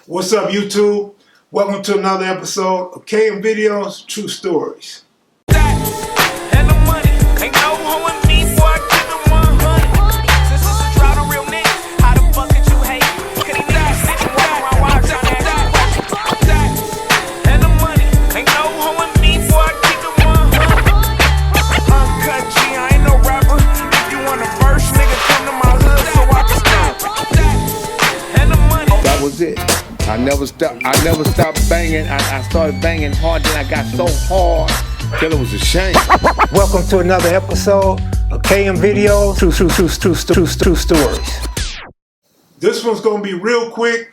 What's up, YouTube? Welcome to another episode of kevmacvideos, True Stories. And the money ain't no hoeing me, boy, I give them 100. Since it's a drought on real niggas, how the fuck could you hate? Could he not sit and walk around while I'm trying to that? And the money ain't no hoeing me, boy, I give them 100. Uncut G, I ain't no rapper. If you want a verse, nigga, come to my hood so I can stop. And the money. That was it. I never stopped banging. I started banging hard, then I got so hard till it was a shame. Welcome to another episode of kevmacvideos, True Stories. This one's gonna be real quick,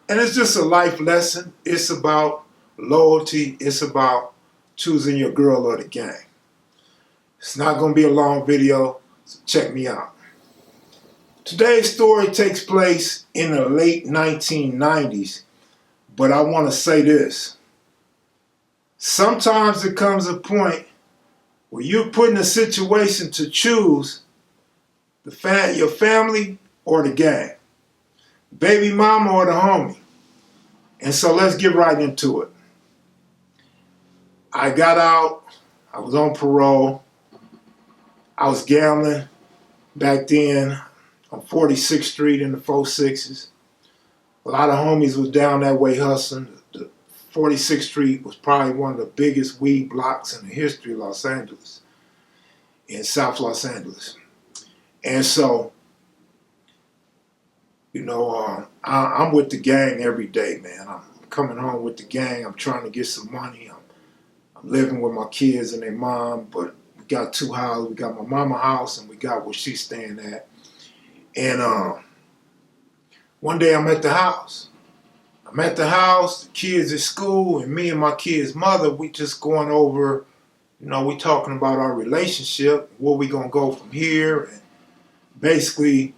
and it's just a life lesson. It's about loyalty. It's about choosing your girl or the gang. It's not gonna be a long video, so check me out. Today's story takes place in the late 1990s, but I want to say this. Sometimes there comes a point where you're put in a situation to choose your family or the gang, baby mama or the homie. And so let's get right into it. I got out, I was on parole, I was gambling back then on 46th Street in the 4-6s. A lot of homies was down that way hustling. The 46th Street was probably one of the biggest weed blocks in the history of Los Angeles, in South Los Angeles. And so, I'm with the gang every day, man. I'm coming home with the gang. I'm trying to get some money. I'm living with my kids and their mom, but we got two houses. We got my mama house and we got where she's staying at. And one day I'm at the house. The kids at school, and me and my kid's mother, we just going over, we talking about our relationship, where we gonna go from here. And basically,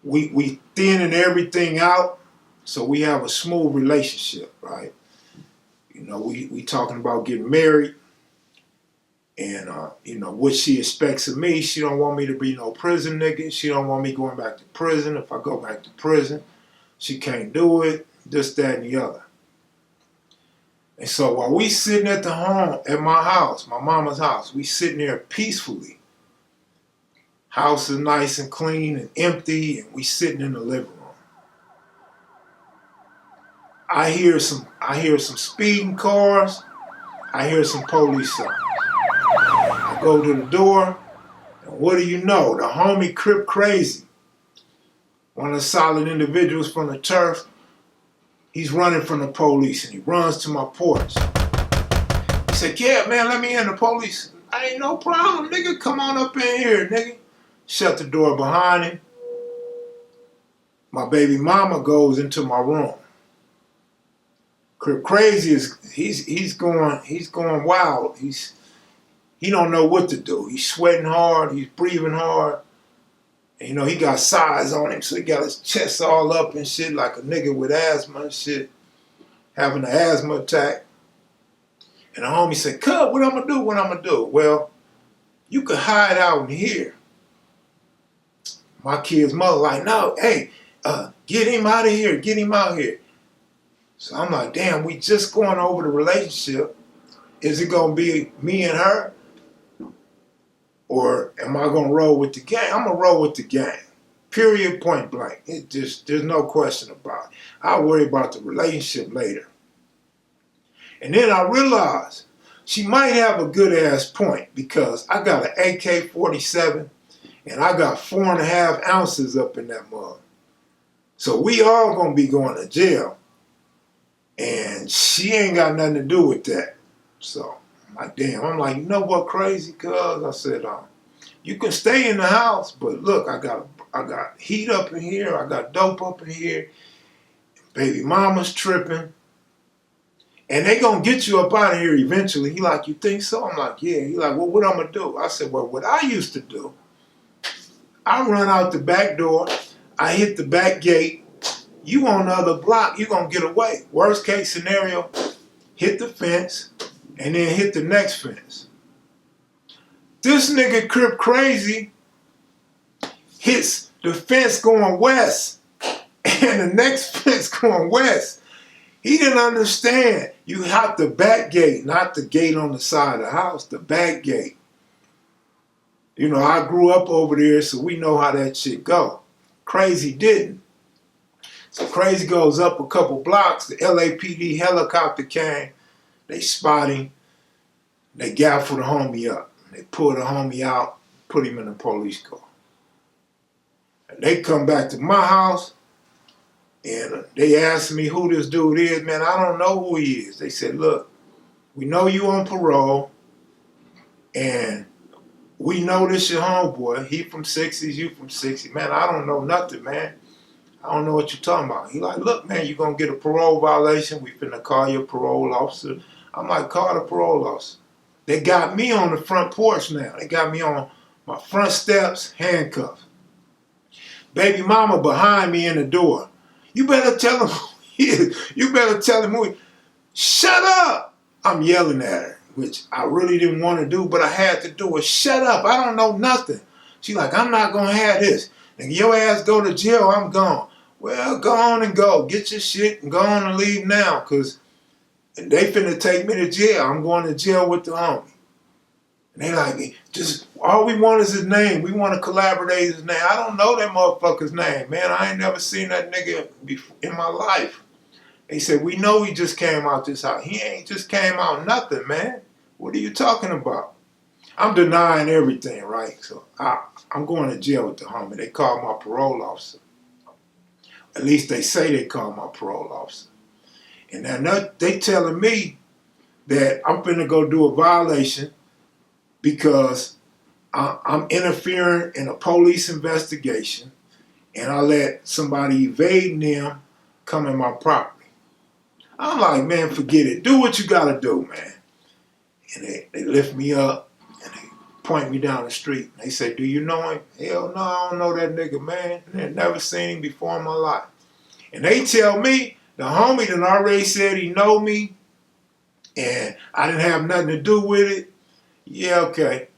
we thinning everything out so we have a smooth relationship, right? We talking about getting married. And, what she expects of me, she don't want me to be no prison nigga. She don't want me going back to prison. If I go back to prison, she can't do it, this, that, and the other. And so while we sitting at my house, my mama's house, we sitting there peacefully. House is nice and clean and empty, and we sitting in the living room. I hear some speeding cars. I hear some police signs. I go to the door, and what do you know? The homie Crip Crazy, one of the solid individuals from the turf, he's running from the police, and he runs to my porch. He said, "Yeah, man, let me in." The police, "I ain't no problem, nigga. Come on up in here, nigga." Shut the door behind him. My baby mama goes into my room. Crip Crazy he's going wild. He don't know what to do. He's sweating hard. He's breathing hard. And, he got size on him, so he got his chest all up and shit like a nigga with asthma and shit, having an asthma attack. And the homie said, "Cub, what I'm going to do? Well, you could hide out in here." My kid's mother like, "No, hey, get him out of here. Get him out here." So I'm like, damn, we just going over the relationship. Is it going to be me and her? Or am I going to roll with the gang? I'm going to roll with the gang. Period, point blank. There's no question about it. I'll worry about the relationship later. And then I realized she might have a good ass point, because I got an AK-47 and I got 4.5 ounces up in that mug. So we all going to be going to jail. And she ain't got nothing to do with that. So I'm like, damn. I'm like, you know what, Crazy? Cuz I said, you can stay in the house, but look, I got heat up in here. I got dope up in here. Baby mama's tripping. And they gonna get you up out of here eventually. He like, you think so? I'm like, yeah. He like, well, what I'm gonna do? I said, well, what I used to do, I run out the back door. I hit the back gate. You on the other block, you gonna get away. Worst case scenario, hit the fence and then hit the next fence. This nigga Crip Crazy hits the fence going west And the next fence going west. He didn't understand. You have the back gate, not the gate on the side of the house, the back gate. You know, I grew up over there, so we know how that shit go. Crazy didn't. So Crazy goes up a couple blocks. The LAPD helicopter came. They spot him. They gaffle the homie up. They pull the homie out, put him in a police car. And they come back to my house, and they asked me who this dude is. Man, I don't know who he is. They said, look, we know you on parole, and we know this your homeboy. He from 60s, you from 60s. Man, I don't know nothing, man. I don't know what you're talking about. He like, look, man, you're going to get a parole violation. We finna call your parole officer. I'm like, call the parole officer. They got me on the front porch now. They got me on my front steps, handcuffed. Baby mama behind me in the door. You better tell him who he is. You better tell him who he is. Shut up! I'm yelling at her, which I really didn't want to do, but I had to do it. Shut up, I don't know nothing. She like, I'm not going to have this. And your ass go to jail, I'm gone. Well, go on and go. Get your shit and go on and leave now, because they finna take me to jail. I'm going to jail with the homie. And they like, just, all we want is his name. We want to collaborate his name. I don't know that motherfucker's name, man. I ain't never seen that nigga before in my life. They said, we know he just came out this house. He ain't just came out nothing, man. What are you talking about? I'm denying everything, right? So I'm going to jail with the homie. They called my parole officer. At least they say they called my parole officer. And now they telling me that I'm finna go do a violation because I'm interfering in a police investigation and I let somebody evading them come in my property. I'm like, man, forget it. Do what you gotta do, man. And they lift me up and they point me down the street. They say, do you know him? Hell no, I don't know that nigga, man. I've never seen him before in my life. And they tell me, the homie that already said he know me and I didn't have nothing to do with it. Yeah, okay.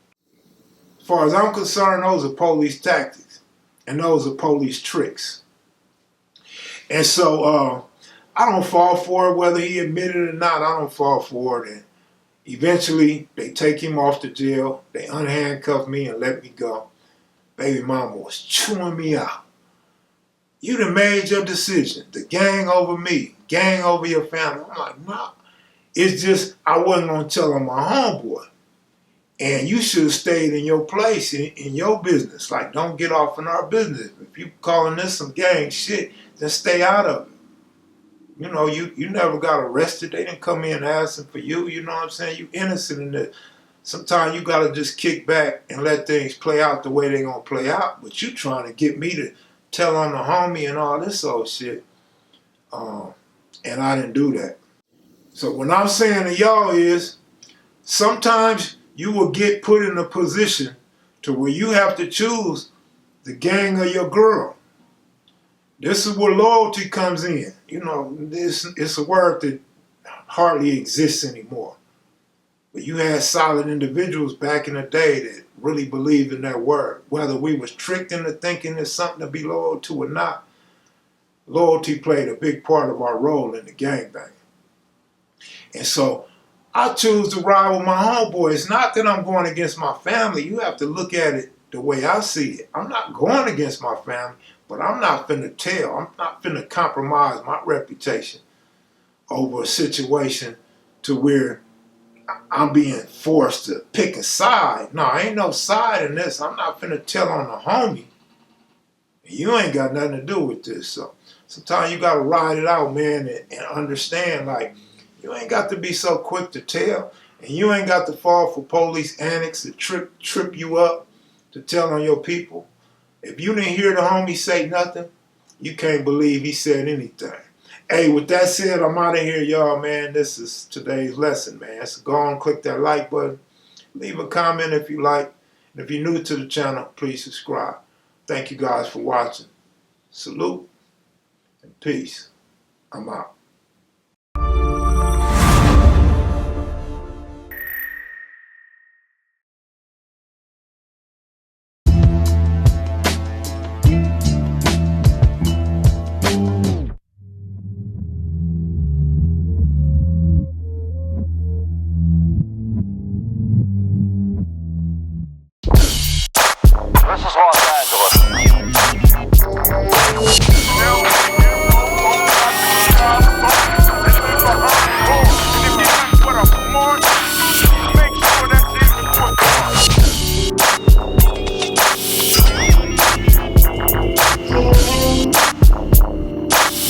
As far as I'm concerned, those are police tactics and those are police tricks. And so I don't fall for it, whether he admitted it or not. I don't fall for it. And eventually, they take him off to jail. They unhandcuff me and let me go. Baby mama was chewing me out. You done made your decision. The gang over me. Gang over your family. I'm like, nah. It's just, I wasn't going to tell on my homeboy. And you should have stayed in your place, in your business. Like, don't get off in our business. If you calling this some gang shit, then stay out of it. You know, you never got arrested. They didn't come in asking for you. You know what I'm saying? You innocent in this. Sometimes you got to just kick back and let things play out the way they're going to play out. But you trying to get me to tell on the homie and all this old shit. And I didn't do that. So what I'm saying to y'all is, sometimes you will get put in a position to where you have to choose the gang or your girl. This is where loyalty comes in. You know, it's a word that hardly exists anymore. But you had solid individuals back in the day that really believed in that word. Whether we was tricked into thinking it's something to be loyal to or not, loyalty played a big part of our role in the gangbang. And so I choose to ride with my homeboy. It's not that I'm going against my family. You have to look at it the way I see it. I'm not going against my family, but I'm not finna tell. I'm not finna compromise my reputation over a situation to where I'm being forced to pick a side. No, ain't no side in this. I'm not finna tell on the homie. You ain't got nothing to do with this. So sometimes you gotta ride it out, man, and understand, like, you ain't got to be so quick to tell, and you ain't got to fall for police antics to trip you up to tell on your people. If you didn't hear the homie say nothing, you can't believe he said anything. Hey, with that said, I'm out of here, y'all, man. This is today's lesson, man. So go on, click that like button. Leave a comment if you like. And if you're new to the channel, please subscribe. Thank you guys for watching. Salute and peace. I'm out. this is Los